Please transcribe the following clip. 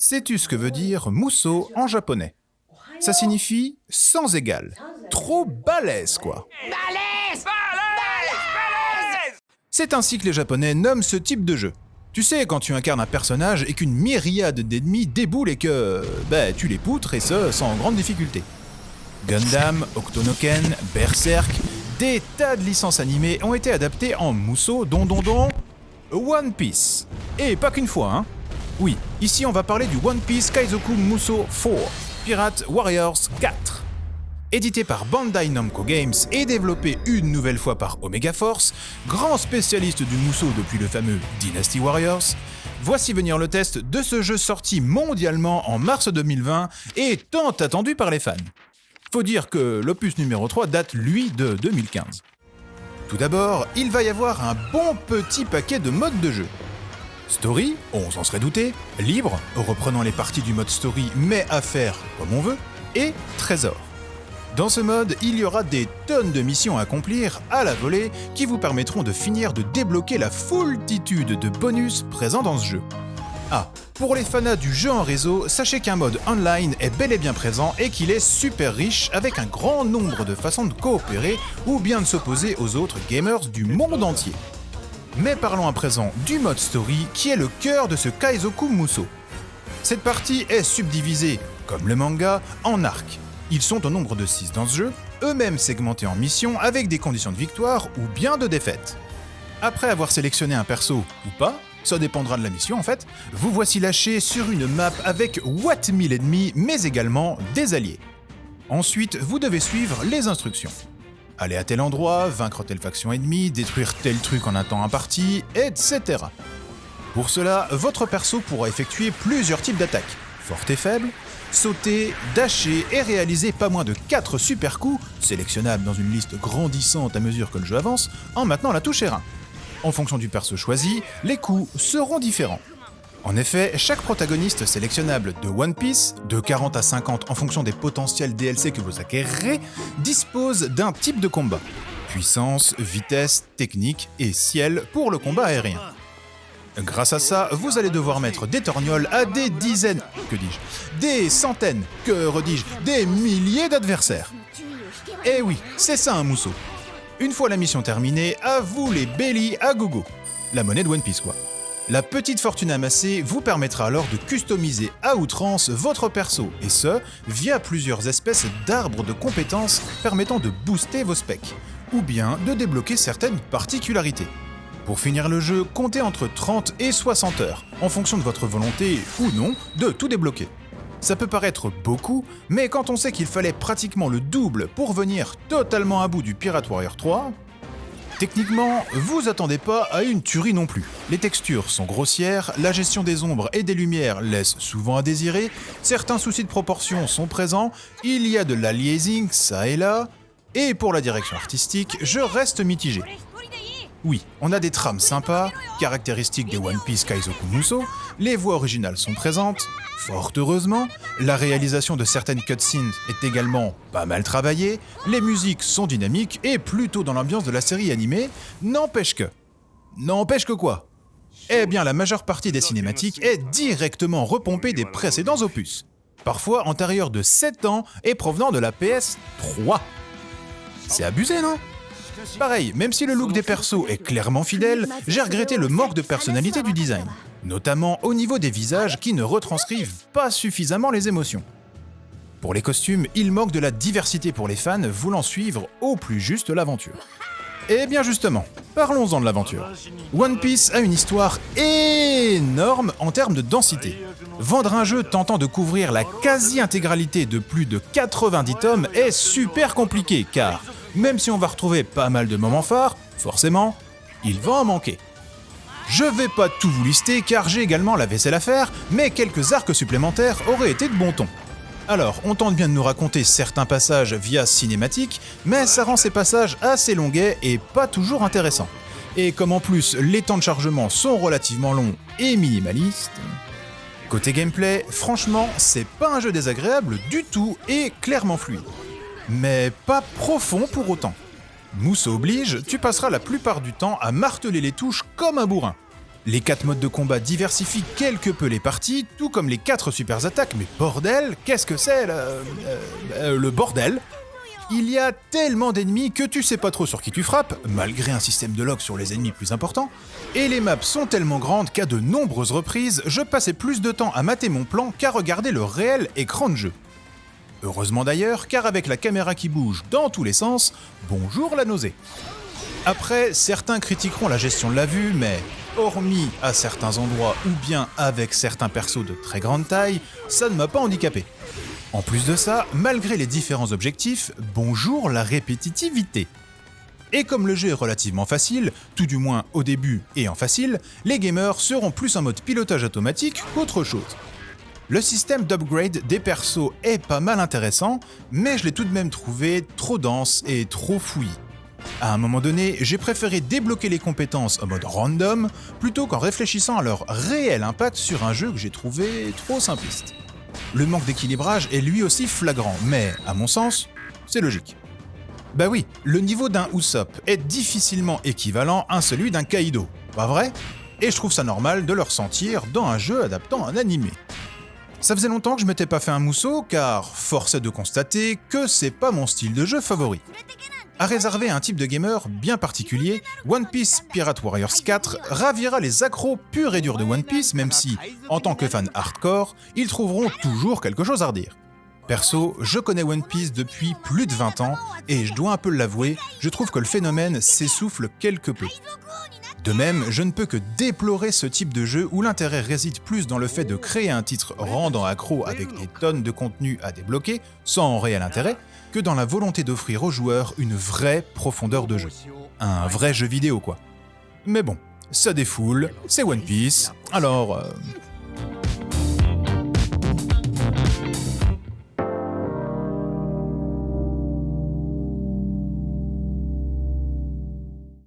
Sais-tu ce que veut dire Musou en japonais? Ça signifie sans égal. Trop balèze, quoi. Balèze. C'est ainsi que les Japonais nomment ce type de jeu. Tu sais, quand tu incarnes un personnage et qu'une myriade d'ennemis déboulent et que... tu les poutres et ce, sans grande difficulté. Gundam, Octonoken, Berserk, des tas de licences animées ont été adaptées en Musou, dont One Piece. Et pas qu'une fois, hein. Oui, ici on va parler du One Piece Kaizoku Musou 4, Pirate Warriors 4. Édité par Bandai Namco Games et développé une nouvelle fois par Omega Force, grand spécialiste du Musou depuis le fameux Dynasty Warriors, voici venir le test de ce jeu sorti mondialement en mars 2020 et tant attendu par les fans. Faut dire que l'opus numéro 3 date, lui, de 2015. Tout d'abord, il va y avoir un bon petit paquet de modes de jeu. Story, on s'en serait douté, libre, reprenant les parties du mode story mais à faire comme on veut, et trésor. Dans ce mode, il y aura des tonnes de missions à accomplir à la volée qui vous permettront de finir de débloquer la foultitude de bonus présents dans ce jeu. Ah, pour les fanas du jeu en réseau, sachez qu'un mode online est bel et bien présent et qu'il est super riche avec un grand nombre de façons de coopérer ou bien de s'opposer aux autres gamers du monde entier. Mais parlons à présent du mode story qui est le cœur de ce Kaizoku Musou. Cette partie est subdivisée, comme le manga, en arcs. Ils sont au nombre de 6 dans ce jeu, eux-mêmes segmentés en missions avec des conditions de victoire ou bien de défaite. Après avoir sélectionné un perso ou pas, ça dépendra de la mission en fait, vous voici lâché sur une map avec what 1000 ennemis mais également des alliés. Ensuite, vous devez suivre les instructions. Aller à tel endroit, vaincre telle faction ennemie, détruire tel truc en un temps imparti, etc. Pour cela, votre perso pourra effectuer plusieurs types d'attaques, fortes et faibles, sauter, dasher et réaliser pas moins de 4 super coups, sélectionnables dans une liste grandissante à mesure que le jeu avance, en maintenant la touche R1. En fonction du perso choisi, les coups seront différents. En effet, chaque protagoniste sélectionnable de One Piece, de 40 à 50 en fonction des potentiels DLC que vous acquérerez, dispose d'un type de combat. Puissance, vitesse, technique et ciel pour le combat aérien. Grâce à ça, vous allez devoir mettre des torgnoles à des dizaines, des centaines, des milliers d'adversaires. Eh oui, c'est ça un Musou. Une fois la mission terminée, à vous les belly à gogo. La monnaie de One Piece quoi. La petite fortune amassée vous permettra alors de customiser à outrance votre perso, et ce, via plusieurs espèces d'arbres de compétences permettant de booster vos specs, ou bien de débloquer certaines particularités. Pour finir le jeu, comptez entre 30 et 60 heures, en fonction de votre volonté ou non de tout débloquer. Ça peut paraître beaucoup, mais quand on sait qu'il fallait pratiquement le double pour venir totalement à bout du Pirate Warrior 3, techniquement, vous attendez pas à une tuerie non plus. Les textures sont grossières, la gestion des ombres et des lumières laisse souvent à désirer, certains soucis de proportion sont présents, il y a de l'aliasing ça et là, et pour la direction artistique, je reste mitigé. Oui, on a des trames sympas, caractéristiques des One Piece Kaizoku Musou, les voix originales sont présentes, fort heureusement, la réalisation de certaines cutscenes est également pas mal travaillée, les musiques sont dynamiques et plutôt dans l'ambiance de la série animée, n'empêche que quoi? Eh bien la majeure partie des cinématiques est directement repompée des précédents opus, parfois antérieurs de 7 ans et provenant de la PS3. C'est abusé, non? Pareil, même si le look des persos est clairement fidèle, j'ai regretté le manque de personnalité du design, notamment au niveau des visages qui ne retranscrivent pas suffisamment les émotions. Pour les costumes, il manque de la diversité pour les fans voulant suivre au plus juste l'aventure. Et bien justement, parlons-en de l'aventure. One Piece a une histoire énorme en termes de densité. Vendre un jeu tentant de couvrir la quasi-intégralité de plus de 90 tomes est super compliqué car, même si on va retrouver pas mal de moments phares, forcément, il va en manquer. Je vais pas tout vous lister car j'ai également la vaisselle à faire, mais quelques arcs supplémentaires auraient été de bon ton. Alors, on tente bien de nous raconter certains passages via cinématique, mais ça rend ces passages assez longuets et pas toujours intéressants. Et comme en plus les temps de chargement sont relativement longs et minimalistes... Côté gameplay, franchement, c'est pas un jeu désagréable du tout et clairement fluide. Mais pas profond pour autant. Musou oblige, tu passeras la plupart du temps à marteler les touches comme un bourrin. Les 4 modes de combat diversifient quelque peu les parties, tout comme les 4 super attaques, mais bordel, qu'est-ce que c'est le bordel? Il y a tellement d'ennemis que tu sais pas trop sur qui tu frappes, malgré un système de lock sur les ennemis plus importants, et les maps sont tellement grandes qu'à de nombreuses reprises, je passais plus de temps à mater mon plan qu'à regarder le réel écran de jeu. Heureusement d'ailleurs, car avec la caméra qui bouge dans tous les sens, bonjour la nausée. Après, certains critiqueront la gestion de la vue, mais hormis à certains endroits ou bien avec certains persos de très grande taille, ça ne m'a pas handicapé. En plus de ça, malgré les différents objectifs, bonjour la répétitivité. Et comme le jeu est relativement facile, tout du moins au début et en facile, les gamers seront plus en mode pilotage automatique qu'autre chose. Le système d'upgrade des persos est pas mal intéressant, mais je l'ai tout de même trouvé trop dense et trop fouillis. À un moment donné, j'ai préféré débloquer les compétences en mode random, plutôt qu'en réfléchissant à leur réel impact sur un jeu que j'ai trouvé trop simpliste. Le manque d'équilibrage est lui aussi flagrant, mais, à mon sens, c'est logique. Bah oui, le niveau d'un Usopp est difficilement équivalent à celui d'un Kaido, pas vrai? Et je trouve ça normal de le ressentir dans un jeu adaptant un animé. Ça faisait longtemps que je m'étais pas fait un mousseau, car force est de constater que c'est pas mon style de jeu favori. À réserver à un type de gamer bien particulier, One Piece Pirate Warriors 4 ravira les accros purs et durs de One Piece, même si, en tant que fan hardcore, ils trouveront toujours quelque chose à redire. Perso, je connais One Piece depuis plus de 20 ans, et je dois un peu l'avouer, je trouve que le phénomène s'essouffle quelque peu. De même, je ne peux que déplorer ce type de jeu où l'intérêt réside plus dans le fait de créer un titre rendant accro avec des tonnes de contenu à débloquer, sans réel intérêt, que dans la volonté d'offrir aux joueurs une vraie profondeur de jeu. Un vrai jeu vidéo quoi. Mais bon, ça défoule, c'est One Piece, alors